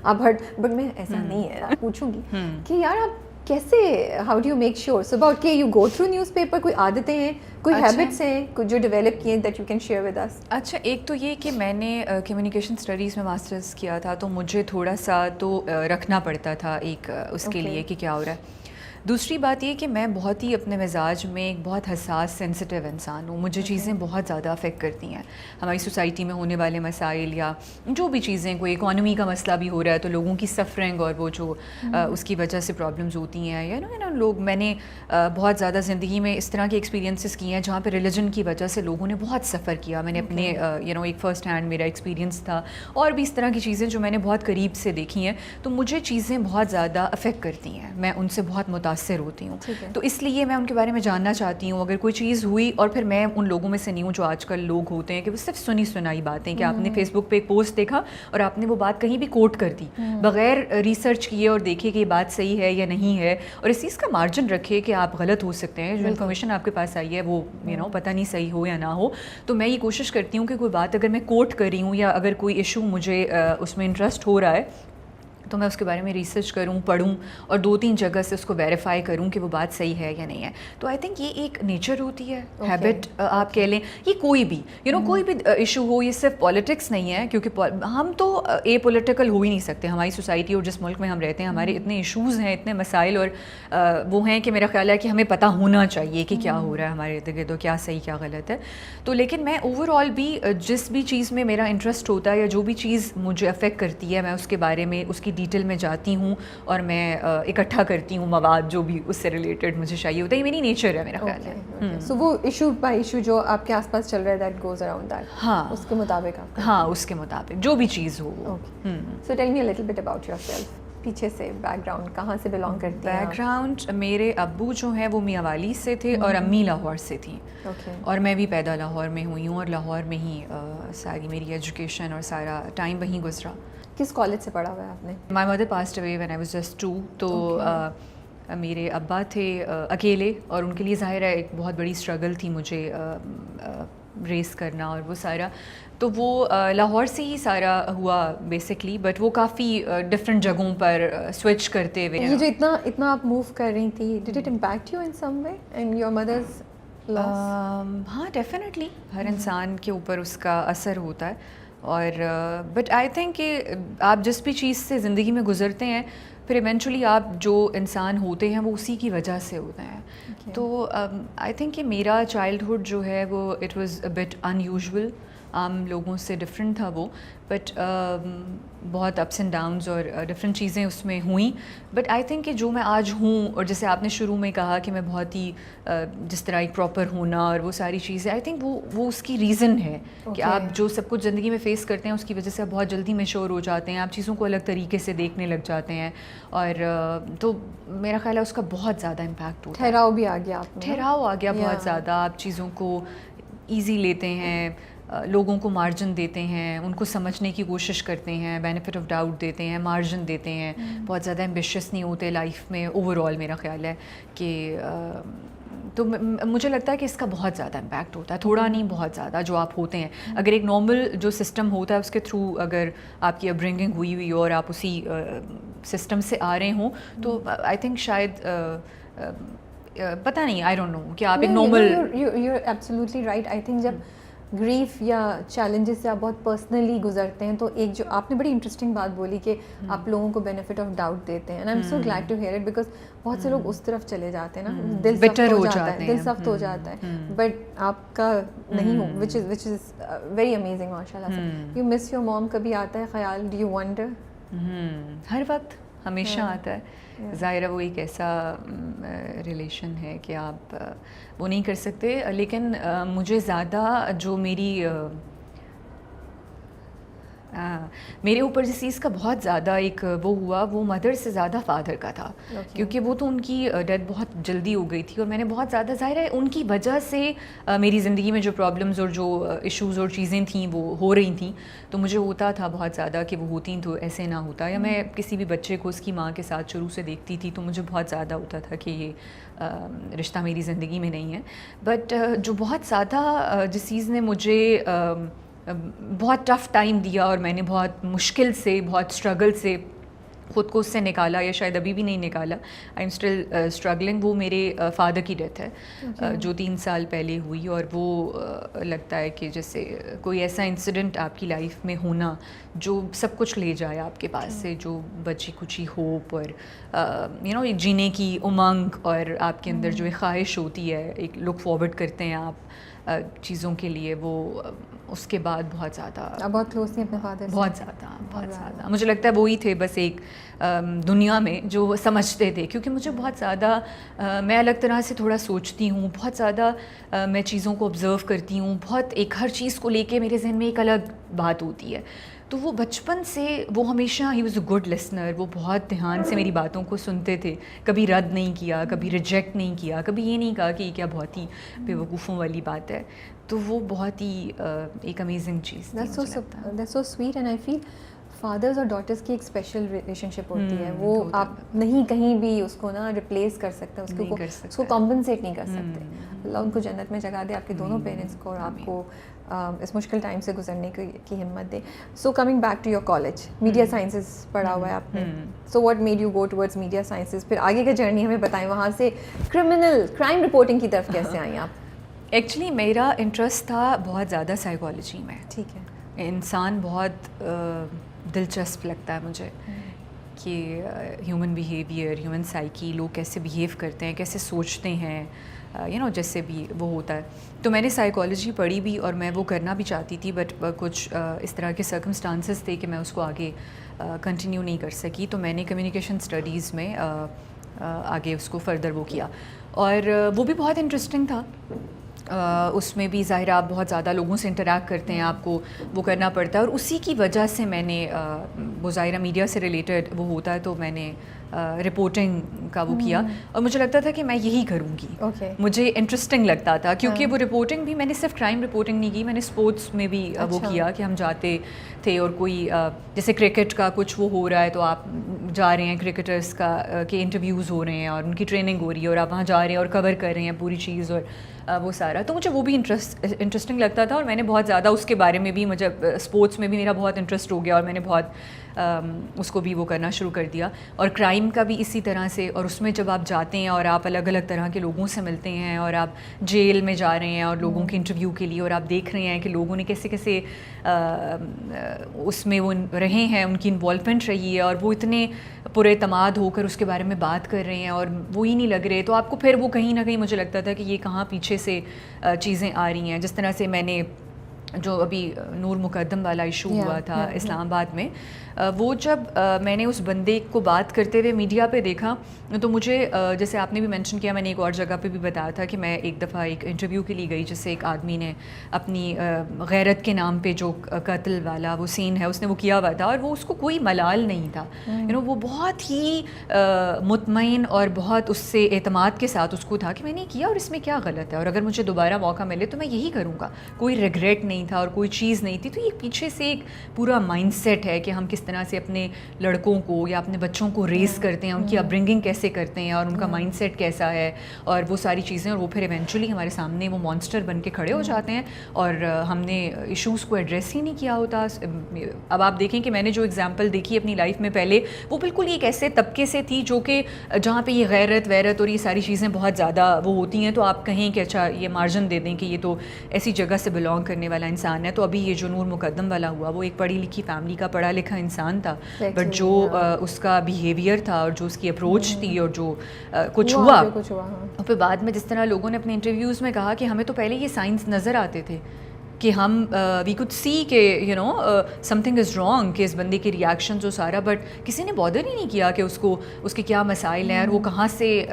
آپ hurt, but میں ایسا نہیں ہے, آپ پوچھوں گی کہ یار آپ کیسے, how do you make sure صبح اٹھ کے you go through news paper, کوئی عادتیں ہیں, کوئی ہیبٹس ہیں کچھ جو ڈیولپ کیے that you can share with us? اچھا, ایک تو یہ کہ میں نے کمیونیکیشن اسٹڈیز میں ماسٹرز کیا تھا, تو مجھے تھوڑا سا تو رکھنا پڑتا تھا ایک اس کے لیے کہ کیا ہو رہا ہے. دوسری بات یہ کہ میں بہت ہی اپنے مزاج میں ایک بہت حساس سینسٹیو انسان ہوں, مجھے چیزیں بہت زیادہ افیکٹ کرتی ہیں. ہماری سوسائٹی میں ہونے والے مسائل یا جو بھی چیزیں, کوئی اکانومی کا مسئلہ بھی ہو رہا ہے تو لوگوں کی سفرنگ اور وہ جو اس کی وجہ سے پرابلمز ہوتی ہیں, یا لوگ, میں نے بہت زیادہ زندگی میں اس طرح کے ایکسپیرینسز کیے ہیں جہاں پہ ریلیجن کی وجہ سے لوگوں نے بہت سفر کیا. میں نے اپنے ایک فرسٹ ہینڈ میرا ایکسپیرینس تھا, اور بھی اس طرح کی چیزیں جو میں نے بہت قریب سے دیکھی ہیں, تو مجھے چیزیں بہت زیادہ افیکٹ کرتی ہیں, میں ان سے بہت متاثر ہوتی ہوں. تو اس لیے میں ان کے بارے میں جاننا چاہتی ہوں. اگر کوئی چیز ہوئی, اور پھر میں ان لوگوں میں سے نہیں ہوں جو آج کل لوگ ہوتے ہیں کہ وہ صرف سنی سنائی باتیں, کہ آپ نے فیس بک پہ ایک پوسٹ دیکھا اور آپ نے وہ بات کہیں بھی کوٹ کر دی بغیر ریسرچ کیے اور دیکھے کہ یہ بات صحیح ہے یا نہیں ہے, اور اس چیز کا مارجن رکھے کہ آپ غلط ہو سکتے ہیں. جو انفارمیشن آپ کے پاس آئی ہے وہ پتہ نہیں صحیح ہو یا نہ ہو. تو میں یہ کوشش کرتی ہوں کہ کوئی بات اگر میں کوٹ کر رہی ہوں, یا اگر کوئی ایشو مجھے اس میں انٹرسٹ ہو رہا ہے, تو میں اس کے بارے میں ریسرچ کروں, پڑھوں, اور 2-3 جگہ سے اس کو ویریفائی کروں کہ وہ بات صحیح ہے یا نہیں ہے. تو آئی تھنک یہ ایک نیچر ہوتی ہے, ہیبٹ آپ کہہ لیں. یہ کوئی بھی کوئی بھی ایشو ہو, یہ صرف پالیٹکس نہیں ہے, کیونکہ ہم تو اے پولیٹیکل ہو ہی نہیں سکتے. ہماری سوسائٹی اور جس ملک میں ہم رہتے ہیں, ہمارے اتنے ایشوز ہیں, اتنے مسائل, اور وہ ہیں کہ میرا خیال ہے کہ ہمیں پتہ ہونا چاہیے کہ کیا ہو رہا ہے ہمارے ارد گرد, کیا صحیح کیا غلط ہے. تو لیکن میں اوور آل بھی جس بھی چیز میں میرا انٹرسٹ ہوتا ہے, یا جو بھی چیز مجھے افیکٹ کرتی ہے, میں اس کے بارے میں اس کی ڈیٹیل میں جاتی ہوں, اور میں اکٹھا کرتی ہوں مواد جو بھی اس سے ریلیٹڈ مجھے چاہیے ہوتا ہے. یہ میری نیچر ہے, میرا خیال ہے. سو وہ ایشو بائی ایشو جو آپ کے آس پاس چل رہا ہے, دیٹ گوز اراؤنڈ دیٹ, ہاں, اس کے مطابق آپ, ہاں, اس کے مطابق جو بھی چیز ہو. So tell me a little bit about yourself, پیچھے سے بیک گراؤنڈ, کہاں سے بلانگ کرتی ہیں؟ بیک گراؤنڈ, میرے ابو جو ہیں وہ میاں والی سے تھے, اور امی لاہور سے تھیں, اور میں بھی پیدا لاہور میں ہوئی ہوں, اور لاہور میں ہی ساری میری ایجوکیشن اور سارا ٹائم وہیں گزرا. کس کالج سے پڑھا ہوا ہے آپ نے؟ My mother passed away when I was just 2. تو میرے ابا تھے اکیلے, اور ان کے لیے ظاہر ہے ایک بہت بڑی اسٹرگل تھی مجھے ریس کرنا اور وہ سارا. تو وہ لاہور سے ہی سارا ہوا بیسکلی, بٹ وہ کافی ڈفرینٹ جگہوں پر سوئچ کرتے ہوئے. یہ جو اتنا آپ موو کر رہی تھی, did it impact you in some way and your mother's loss? ہاں, ڈیفینیٹلی ہر انسان کے اوپر اس کا اثر ہوتا ہے. اور بٹ آئی تھنک کہ آپ جس بھی چیز سے زندگی میں گزرتے ہیں, پھر ایونچولی آپ جو انسان ہوتے ہیں وہ اسی کی وجہ سے ہوتے ہیں. تو آئی تھنک کہ میرا چائلڈہڈ جو ہے وہ it was a but in usual, عام لوگوں سے ڈفرینٹ تھا وہ, بٹ بہت اپس اینڈ ڈاؤنز اور ڈفرینٹ چیزیں اس میں ہوئیں. بٹ آئی تھنک کہ جو میں آج ہوں, اور جیسے آپ نے شروع میں کہا کہ میں بہت ہی جس طرح ایک پراپر ہونا اور وہ ساری چیزیں, آئی تھنک وہ اس کی ریزن ہے کہ آپ جو سب کچھ زندگی میں فیس کرتے ہیں اس کی وجہ سے آپ بہت جلدی میچور ہو جاتے ہیں, آپ چیزوں کو الگ طریقے سے دیکھنے لگ جاتے ہیں, اور تو میرا خیال ہے اس کا بہت زیادہ امپیکٹ ہوتا ہے. ٹھہراؤ بھی آ گیا, ٹھہراؤ آ گیا بہت زیادہ, آپ چیزوں کو ایزی لیتے ہیں, لوگوں کو مارجن دیتے ہیں, ان کو سمجھنے کی کوشش کرتے ہیں, بینیفٹ آف ڈاؤٹ دیتے ہیں, مارجن دیتے ہیں, بہت زیادہ ایمبیشیس نہیں ہوتے لائف میں اوور آل. میرا خیال ہے کہ تو مجھے لگتا ہے کہ اس کا بہت زیادہ امپیکٹ ہوتا ہے, تھوڑا نہیں بہت زیادہ, جو آپ ہوتے ہیں. اگر ایک نارمل جو سسٹم ہوتا ہے اس کے تھرو اگر آپ کی اپبرنگنگ ہوئی اور آپ اسی سسٹم سے آ رہے ہوں, تو آئی تھنک شاید پتہ نہیں, آئی ڈونٹ نو کہ آپ ایک normal. You are absolutely right. I think جب گریف یا چیلنجز سے آپ بہت پرسنلی گزرتے ہیں, تو ایک جو آپ نے بڑی انٹرسٹنگ بات بولی کہ آپ لوگوں کو بینیفٹ آف ڈاؤٹ دیتے ہیں, and I am so glad to hear it, because بہت سے لوگ اس طرف چلے جاتے ہیں نا, دل سخت ہو جاتا ہے, بٹ آپ کا نہیں ہو, وچ از ویری امیزنگ ماشاء اللہ سے. یو مس یور موم, کبھی آتا ہے خیال, ڈو یو ونڈر؟ ہر وقت, ہمیشہ آتا ہے. ظاہر ہے وہ ایک ایسا ریلیشن ہے کہ آپ وہ نہیں کر سکتے, لیکن مجھے زیادہ جو میرے اوپر جس چیز کا بہت زیادہ ایک وہ ہوا, وہ مدر سے زیادہ فادر کا تھا, کیونکہ وہ تو ان کی ڈیتھ بہت جلدی ہو گئی تھی, اور میں نے بہت زیادہ, ظاہر ہے ان کی وجہ سے میری زندگی میں جو پرابلمز اور جو ایشوز اور چیزیں تھیں وہ ہو رہی تھیں, تو مجھے ہوتا تھا بہت زیادہ کہ وہ ہوتی تو ایسے نہ ہوتا, یا میں کسی بھی بچے کو اس کی ماں کے ساتھ شروع سے دیکھتی تھی تو مجھے بہت زیادہ ہوتا تھا کہ یہ رشتہ میری زندگی میں نہیں ہے. بٹ جو بہت زیادہ جس چیز نے مجھے بہت ٹف ٹائم دیا اور میں نے بہت مشکل سے, بہت اسٹرگل سے خود کو اس سے نکالا, یا شاید ابھی بھی نہیں نکالا, آئی ایم اسٹل اسٹرگلنگ. وہ میرے فادر کی ڈیتھ ہے جو 3 سال پہلے ہوئی, اور وہ لگتا ہے کہ جیسے کوئی ایسا انسیڈنٹ آپ کی لائف میں ہونا جو سب کچھ لے جائے آپ کے پاس سے, جو بچی کچی ہوپ اور ایک جینے کی امنگ اور آپ کے اندر جو ایک خواہش ہوتی ہے, ایک لک فارورڈ کرتے ہیں آپ چیزوں کے لیے, وہ اس کے بعد بہت زیادہ بہت کلوز تھی اپنے فادر سے. بہت زیادہ مجھے لگتا ہے وہی تھے بس ایک دنیا میں جو سمجھتے تھے, کیونکہ مجھے بہت زیادہ میں الگ طرح سے تھوڑا سوچتی ہوں, بہت زیادہ میں چیزوں کو آبزرو کرتی ہوں, بہت ایک ہر چیز کو لے کے میرے ذہن میں ایک الگ بات ہوتی ہے. تو وہ بچپن سے وہ ہمیشہ he was a good listener, وہ بہت دھیان سے میری باتوں کو سنتے تھے, کبھی رد نہیں کیا, کبھی ریجیکٹ نہیں کیا, کبھی یہ نہیں کہا کہ یہ کیا بہت ہی بے وقوفوں والی بات ہے. تو وہ بہت ہی ایک امیزنگ چیز تھی. That's so sweet, and I feel fathers اور ڈاٹرس کی ایک اسپیشل ریلیشن شپ ہوتی ہے, وہ آپ نہیں کہیں بھی اس کو نا ریپلیس کر سکتے, اس کو کمپنسیٹ نہیں کر سکتے. اللہ ان کو جنت میں جگہ دے, آپ کے دونوں پیرنٹس کو, اور آپ کو اس مشکل ٹائم سے گزرنے کی ہمت دے. So coming back to your college, media sciences پڑھا ہوا ہے آپ نے, so what made you go towards media sciences, پھر آگے کا جرنی ہمیں بتائیں, وہاں سے کرائم رپورٹنگ کی طرف کیسے آئیں آپ؟ ایکچولی میرا انٹرسٹ تھا بہت زیادہ سائیکالوجی میں. ٹھیک ہے. انسان بہت دلچسپ لگتا ہے مجھے کہ ہیومن بیہیویئر, ہیومن سائیکی, لوگ کیسے بیہیو کرتے ہیں, کیسے سوچتے ہیں, جیسے بھی وہ ہوتا ہے. تو میں نے سائیکالوجی پڑھی بھی اور میں وہ کرنا بھی چاہتی تھی, بٹ کچھ اس طرح کے سرکمسٹانسز تھے کہ میں اس کو آگے کنٹینیو نہیں کر سکی. تو میں نے کمیونیکیشن اسٹڈیز میں آگے اس کو فردر وہ کیا, اور وہ بھی بہت انٹرسٹنگ تھا. اس میں بھی ظاہر آپ بہت زیادہ لوگوں سے انٹریکٹ کرتے ہیں, آپ کو وہ کرنا پڑتا ہے, اور اسی کی وجہ سے میں نے وہ ظاہرہ میڈیا سے ریلیٹڈ وہ ہوتا ہے, تو میں نے رپورٹنگ کا وہ کیا, اور مجھے لگتا تھا کہ میں یہی کروں گی. مجھے انٹرسٹنگ لگتا تھا, کیونکہ وہ رپورٹنگ بھی میں نے صرف کرائم رپورٹنگ نہیں کی, میں نے اسپورٹس میں بھی وہ کیا کہ ہم جاتے تھے اور کوئی جیسے کرکٹ کا کچھ وہ ہو رہا ہے تو آپ جا رہے ہیں, کرکٹرس کا کے انٹرویوز ہو رہے ہیں اور ان کی ٹریننگ ہو رہی ہے, اور آپ وہاں جا رہے ہیں اور کور کر رہے ہیں پوری چیز اور وہ سارا. تو مجھے وہ بھی انٹرسٹنگ لگتا تھا, اور میں نے بہت زیادہ اس کے بارے میں بھی, مجھے اسپورٹس میں بھی میرا بہت انٹرسٹ ہو گیا, اور میں نے بہت اس کو بھی وہ کرنا شروع کر دیا. اور کرائم کا بھی اسی طرح سے, اور اس میں جب آپ جاتے ہیں اور آپ الگ الگ طرح کے لوگوں سے ملتے ہیں, اور آپ جیل میں جا رہے ہیں اور لوگوں کے انٹرویو کے لیے, اور آپ دیکھ رہے ہیں کہ لوگوں نے کیسے کیسے اس میں وہ رہے ہیں, ان کی انوالومنٹ رہی ہے, اور وہ اتنے پورے اعتماد ہو کر اس کے بارے میں بات کر رہے ہیں, اور وہی نہیں لگ رہے, تو آپ کو پھر وہ کہیں نہ کہیں مجھے لگتا تھا کہ یہ کہاں پیچھے سے چیزیں آ رہی ہیں. جس طرح سے میں نے جو ابھی نور مقدم والا ایشو ہوا تھا اسلام آباد میں, وہ جب میں نے اس بندے کو بات کرتے ہوئے میڈیا پہ دیکھا, تو مجھے جیسے آپ نے بھی مینشن کیا, میں نے ایک اور جگہ پہ بھی بتایا تھا کہ میں ایک دفعہ ایک انٹرویو کے لیے گئی, جس سے ایک آدمی نے اپنی غیرت کے نام پہ جو قتل والا وہ سین ہے اس نے وہ کیا ہوا تھا, اور وہ اس کو کوئی ملال نہیں تھا. وہ بہت ہی مطمئن اور بہت اس سے اعتماد کے ساتھ اس کو تھا کہ میں نے کیا اور اس میں کیا غلط ہے, اور اگر مجھے دوبارہ موقع ملے تو میں یہی کروں گا. کوئی ریگریٹ نہیں تھا اور کوئی چیز نہیں تھی. تو یہ پیچھے سے ایک پورا مائنڈ سیٹ ہے کہ ہم کس طرح سے اپنے لڑکوں کو یا اپنے بچوں کو ریز کرتے ہیں, ان کی اپبرنگنگ کیسے کرتے ہیں, اور ان کا مائنڈ سیٹ کیسا ہے, اور وہ ساری چیزیں, اور وہ پھر ایونچولی ہمارے سامنے وہ مانسٹر بن کے کھڑے ہو جاتے ہیں, اور ہم نے ایشوز کو ایڈریس ہی نہیں کیا ہوتا. اب آپ دیکھیں کہ میں نے جو ایگزامپل دیکھی اپنی لائف میں پہلے, وہ بالکل ایک ایسے طبقے سے تھی جو کہ جہاں پہ یہ غیرت ویرت اور یہ ساری چیزیں بہت زیادہ وہ ہوتی ہیں, تو آپ کہیں کہ اچھا یہ مارجن دے دیں کہ یہ تو ایسی جگہ سے بلانگ کرنے والا انسان ہے. تو ابھی یہ جو نور مقدم والا ہوا, وہ ایک پڑھی لکھی فیملی کا پڑھا لکھا انسان تھا, بٹ جو اس کا بیہیویئر تھا اور جو اس کی اپروچ تھی اور جو کچھ ہوا, اور پھر بعد میں جس طرح لوگوں نے اپنے انٹرویوز میں کہا کہ ہمیں تو پہلے یہ سائنس نظر آتے تھے کہ ہم وی کوڈ سی کہ سم تھنگ از رانگ, کہ اس بندے کے ریئیکشنز و سارا, بٹ کسی نے بادر ہی نہیں کیا کہ اس کے کیا مسائل ہیں اور وہ کہاں سے